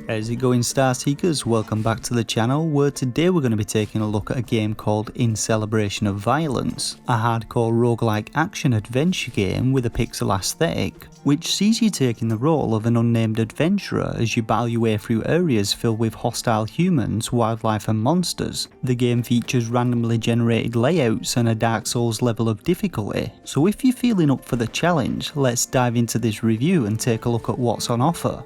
How's it going, Star Seekers? Welcome back to the channel, where today we're going to be taking a look at a game called In Celebration of Violence, a hardcore roguelike action adventure game with a pixel aesthetic, which sees you taking the role of an unnamed adventurer as you battle your way through areas filled with hostile humans, wildlife and monsters. The game features randomly generated layouts and a Dark Souls level of difficulty, so if you're feeling up for the challenge, let's dive into this review and take a look at what's on offer.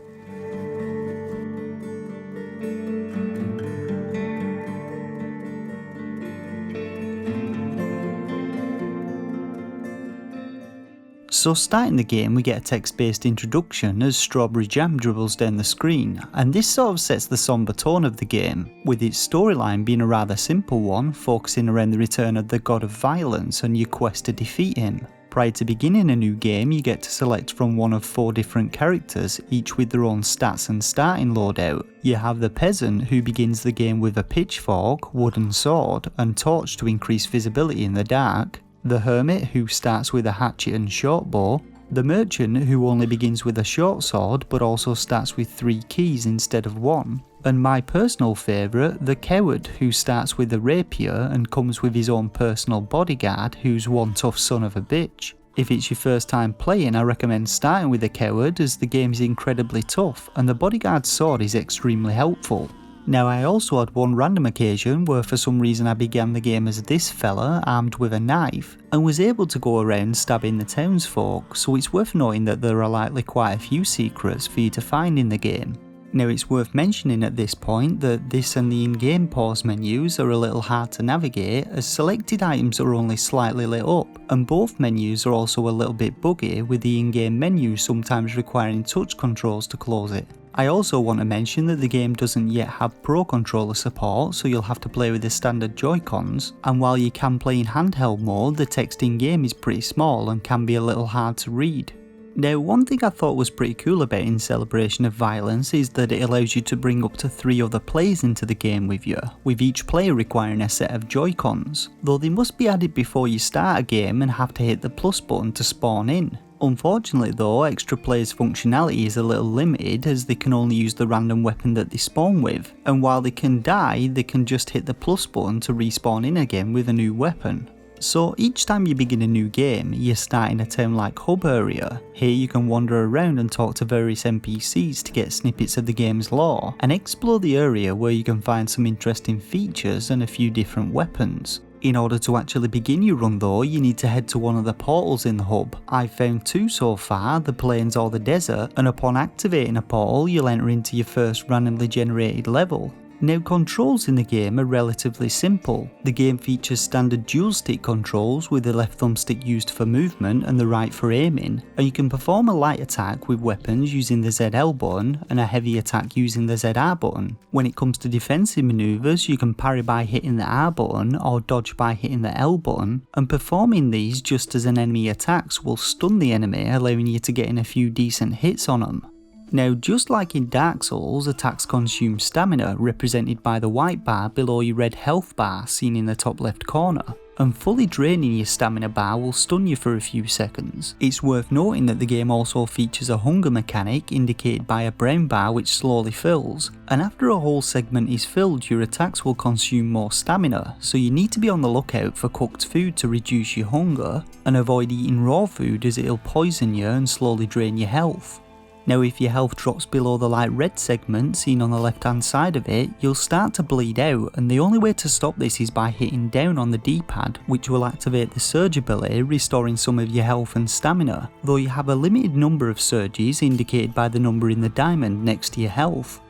So starting the game, we get a text-based introduction as Strawberry Jam dribbles down the screen, and this sort of sets the somber tone of the game, with its storyline being a rather simple one, focusing around the return of the god of violence and your quest to defeat him. Prior to beginning a new game, you get to select from one of 4 different characters, each with their own stats and starting loadout. You have the peasant, who begins the game with a pitchfork, wooden sword, and torch to increase visibility in the dark. The hermit, who starts with a hatchet and short bow. The merchant, who only begins with a short sword but also starts with 3 keys instead of 1. And my personal favourite, the coward, who starts with a rapier and comes with his own personal bodyguard, who's one tough son of a bitch. If it's your first time playing, I recommend starting with the coward, as the game is incredibly tough and the bodyguard's sword is extremely helpful. Now, I also had one random occasion where for some reason I began the game as this fella armed with a knife and was able to go around stabbing the townsfolk, so it's worth noting that there are likely quite a few secrets for you to find in the game. Now, it's worth mentioning at this point that this and the in-game pause menus are a little hard to navigate, as selected items are only slightly lit up, and both menus are also a little bit buggy, with the in-game menu sometimes requiring touch controls to close it. I also want to mention that the game doesn't yet have Pro Controller support, so you'll have to play with the standard Joy-Cons, and while you can play in handheld mode, the text in-game is pretty small and can be a little hard to read. Now, one thing I thought was pretty cool about In Celebration of Violence is that it allows you to bring up to 3 other players into the game with you, with each player requiring a set of Joy-Cons, though they must be added before you start a game and have to hit the plus button to spawn in. Unfortunately though, extra players' functionality is a little limited, as they can only use the random weapon that they spawn with, and while they can die, they can just hit the plus button to respawn in again with a new weapon. So each time you begin a new game, you're starting a town-like hub area. Here you can wander around and talk to various NPCs to get snippets of the game's lore, and explore the area where you can find some interesting features and a few different weapons. In order to actually begin your run though, you need to head to one of the portals in the hub. I've found 2 so far, the plains or the desert, and upon activating a portal you'll enter into your first randomly generated level. Now, controls in the game are relatively simple. The game features standard dual stick controls, with the left thumbstick used for movement and the right for aiming, and you can perform a light attack with weapons using the ZL button and a heavy attack using the ZR button. When it comes to defensive maneuvers, you can parry by hitting the R button or dodge by hitting the L button, and performing these just as an enemy attacks will stun the enemy, allowing you to get in a few decent hits on them. Now, just like in Dark Souls, attacks consume stamina, represented by the white bar below your red health bar seen in the top left corner, and fully draining your stamina bar will stun you for a few seconds. It's worth noting that the game also features a hunger mechanic indicated by a brown bar which slowly fills, and after a whole segment is filled, your attacks will consume more stamina, so you need to be on the lookout for cooked food to reduce your hunger, and avoid eating raw food as it'll poison you and slowly drain your health. Now, if your health drops below the light red segment seen on the left hand side of it, you'll start to bleed out, and the only way to stop this is by hitting down on the D-pad, which will activate the surge ability, restoring some of your health and stamina, though you have a limited number of surges indicated by the number in the diamond next to your health.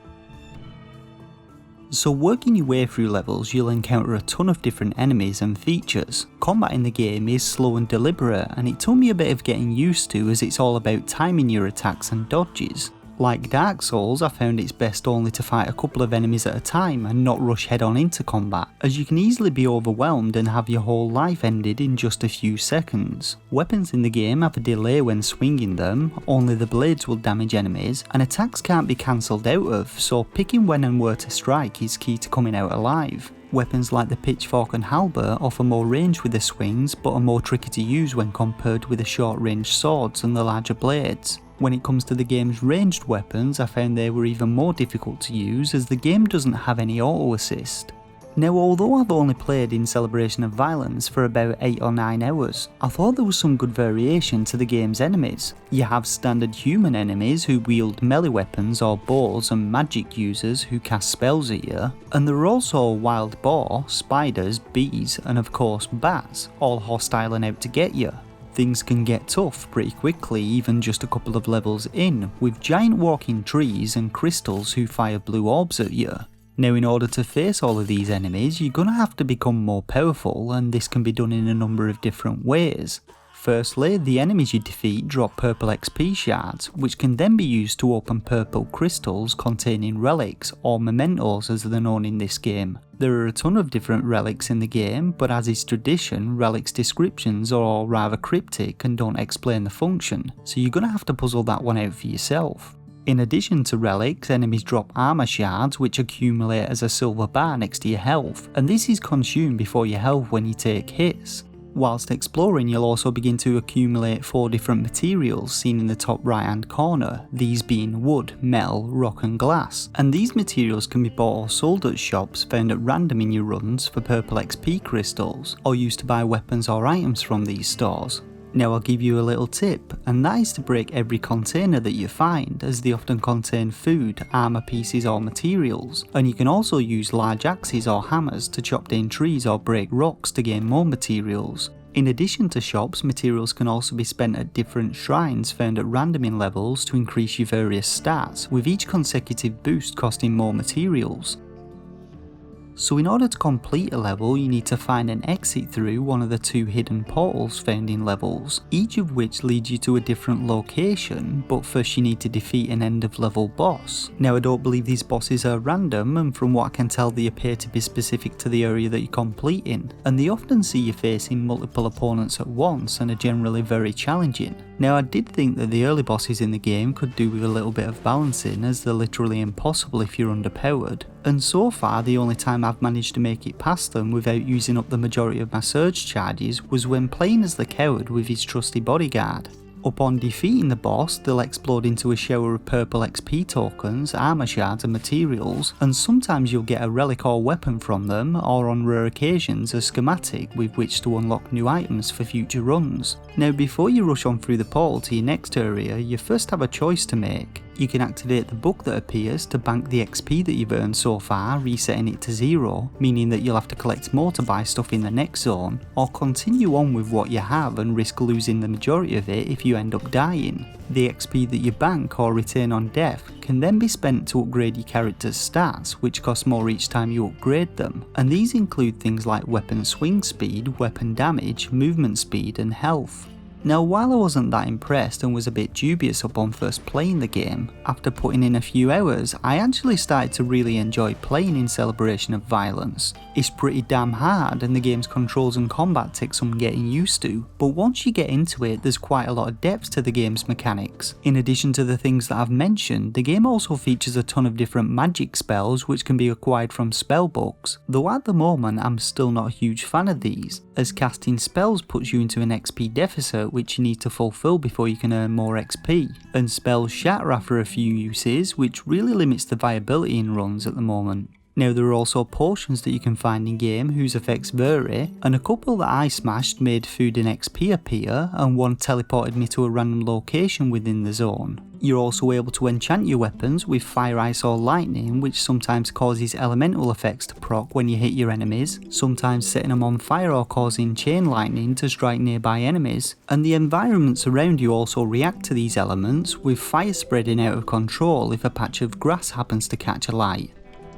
So working your way through levels, you'll encounter a ton of different enemies and features. Combat in the game is slow and deliberate, and it took me a bit of getting used to, as it's all about timing your attacks and dodges. Like Dark Souls, I found it's best only to fight a couple of enemies at a time and not rush head on into combat, as you can easily be overwhelmed and have your whole life ended in just a few seconds. Weapons in the game have a delay when swinging them, only the blades will damage enemies, and attacks can't be cancelled out of, so picking when and where to strike is key to coming out alive. Weapons like the pitchfork and halberd offer more range with the swings, but are more tricky to use when compared with the short range swords and the larger blades. When it comes to the game's ranged weapons, I found they were even more difficult to use as the game doesn't have any auto assist. Now, although I've only played in Celebration of Violence for about 8 or 9 hours, I thought there was some good variation to the game's enemies. You have standard human enemies who wield melee weapons or bows and magic users who cast spells at you, and there are also wild boar, spiders, bees and of course bats, all hostile and out to get you. Things can get tough pretty quickly even just a couple of levels in, with giant walking trees and crystals who fire blue orbs at you. Now, in order to face all of these enemies, you're going to have to become more powerful, and this can be done in a number of different ways. Firstly, the enemies you defeat drop purple XP shards, which can then be used to open purple crystals containing relics, or mementos as they're known in this game. There are a ton of different relics in the game, but as is tradition, relics descriptions are all rather cryptic and don't explain the function, so you're going to have to puzzle that one out for yourself. In addition to relics, enemies drop armor shards which accumulate as a silver bar next to your health, and this is consumed before your health when you take hits. Whilst exploring, you'll also begin to accumulate 4 different materials seen in the top right hand corner, these being wood, metal, rock and glass, and these materials can be bought or sold at shops found at random in your runs for purple XP crystals, or used to buy weapons or items from these stores. Now, I'll give you a little tip, and that is to break every container that you find, as they often contain food, armour pieces or materials, and you can also use large axes or hammers to chop down trees or break rocks to gain more materials. In addition to shops, materials can also be spent at different shrines found at random in levels to increase your various stats, with each consecutive boost costing more materials. So in order to complete a level, you need to find an exit through one of the 2 hidden portals found in levels, each of which leads you to a different location, but first you need to defeat an end of level boss. Now, I don't believe these bosses are random, and from what I can tell they appear to be specific to the area that you're completing, and they often see you facing multiple opponents at once and are generally very challenging. Now, I did think that the early bosses in the game could do with a little bit of balancing, as they're literally impossible if you're underpowered, and so far the only time I've managed to make it past them without using up the majority of my surge charges was when playing as the coward with his trusty bodyguard. Upon defeating the boss, they'll explode into a shower of purple XP tokens, armor shards and materials, and sometimes you'll get a relic or weapon from them, or on rare occasions a schematic with which to unlock new items for future runs. Now, before you rush on through the portal to your next area, you first have a choice to make. You can activate the book that appears to bank the XP that you've earned so far, resetting it to 0, meaning that you'll have to collect more to buy stuff in the next zone, or continue on with what you have and risk losing the majority of it if you end up dying. The XP that you bank or retain on death can then be spent to upgrade your character's stats, which cost more each time you upgrade them, and these include things like weapon swing speed, weapon damage, movement speed and health. Now, while I wasn't that impressed and was a bit dubious upon first playing the game, after putting in a few hours, I actually started to really enjoy playing in Celebration of Violence. It's pretty damn hard and the game's controls and combat take some getting used to, but once you get into it, there's quite a lot of depth to the game's mechanics. In addition to the things that I've mentioned, the game also features a ton of different magic spells which can be acquired from spellbooks, though at the moment I'm still not a huge fan of these, as casting spells puts you into an XP deficit which you need to fulfill before you can earn more XP, and spells shatter after a few uses, which really limits the viability in runs at the moment. Now, there are also potions that you can find in game whose effects vary, and a couple that I smashed made food and XP appear, and one teleported me to a random location within the zone. You're also able to enchant your weapons with fire, ice or lightning, which sometimes causes elemental effects to proc when you hit your enemies, sometimes setting them on fire or causing chain lightning to strike nearby enemies, and the environments around you also react to these elements, with fire spreading out of control if a patch of grass happens to catch alight.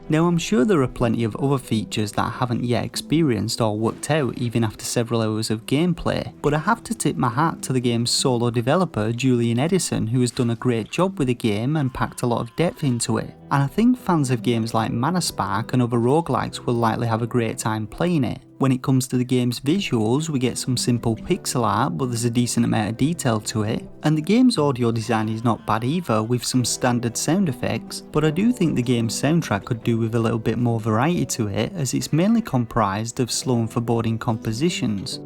Now, I'm sure there are plenty of other features that I haven't yet experienced or worked out even after several hours of gameplay, but I have to tip my hat to the game's solo developer Julian Edison, who has done a great job with the game and packed a lot of depth into it, and I think fans of games like Mana Spark and other roguelikes will likely have a great time playing it. When it comes to the game's visuals, we get some simple pixel art, but there's a decent amount of detail to it, and the game's audio design is not bad either, with some standard sound effects, but I do think the game's soundtrack could do with a little bit more variety to it, as it's mainly comprised of slow and foreboding compositions.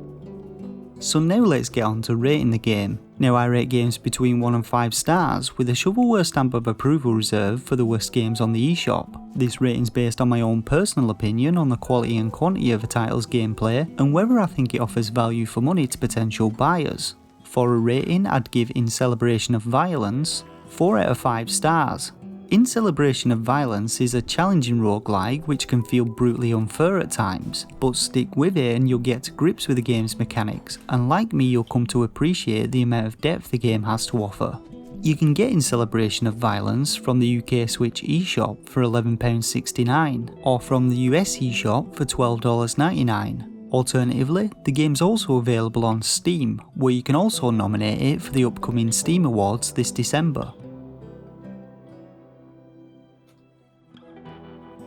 So now let's get on to rating the game. Now I rate games between 1 and 5 stars, with a shovelware stamp of approval reserved for the worst games on the eShop. This rating's based on my own personal opinion on the quality and quantity of a title's gameplay, and whether I think it offers value for money to potential buyers. For a rating, I'd give In Celebration of Violence 4 out of 5 stars. In Celebration of Violence is a challenging roguelike which can feel brutally unfair at times, but stick with it and you'll get to grips with the game's mechanics, and like me you'll come to appreciate the amount of depth the game has to offer. You can get In Celebration of Violence from the UK Switch eShop for £11.69, or from the US eShop for $12.99. Alternatively, the game's also available on Steam, where you can also nominate it for the upcoming Steam Awards this December.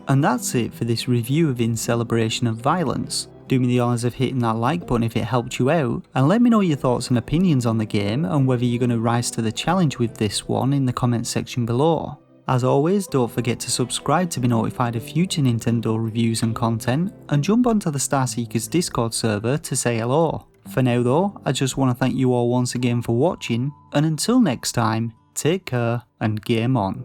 And that's it for this review of In Celebration of Violence. Do me the honours of hitting that like button if it helped you out, and let me know your thoughts and opinions on the game and whether you're going to rise to the challenge with this one in the comments section below. As always, don't forget to subscribe to be notified of future Nintendo reviews and content, and jump onto the Starseekers Discord server to say hello. For now though, I just want to thank you all once again for watching, and until next time, take care and game on.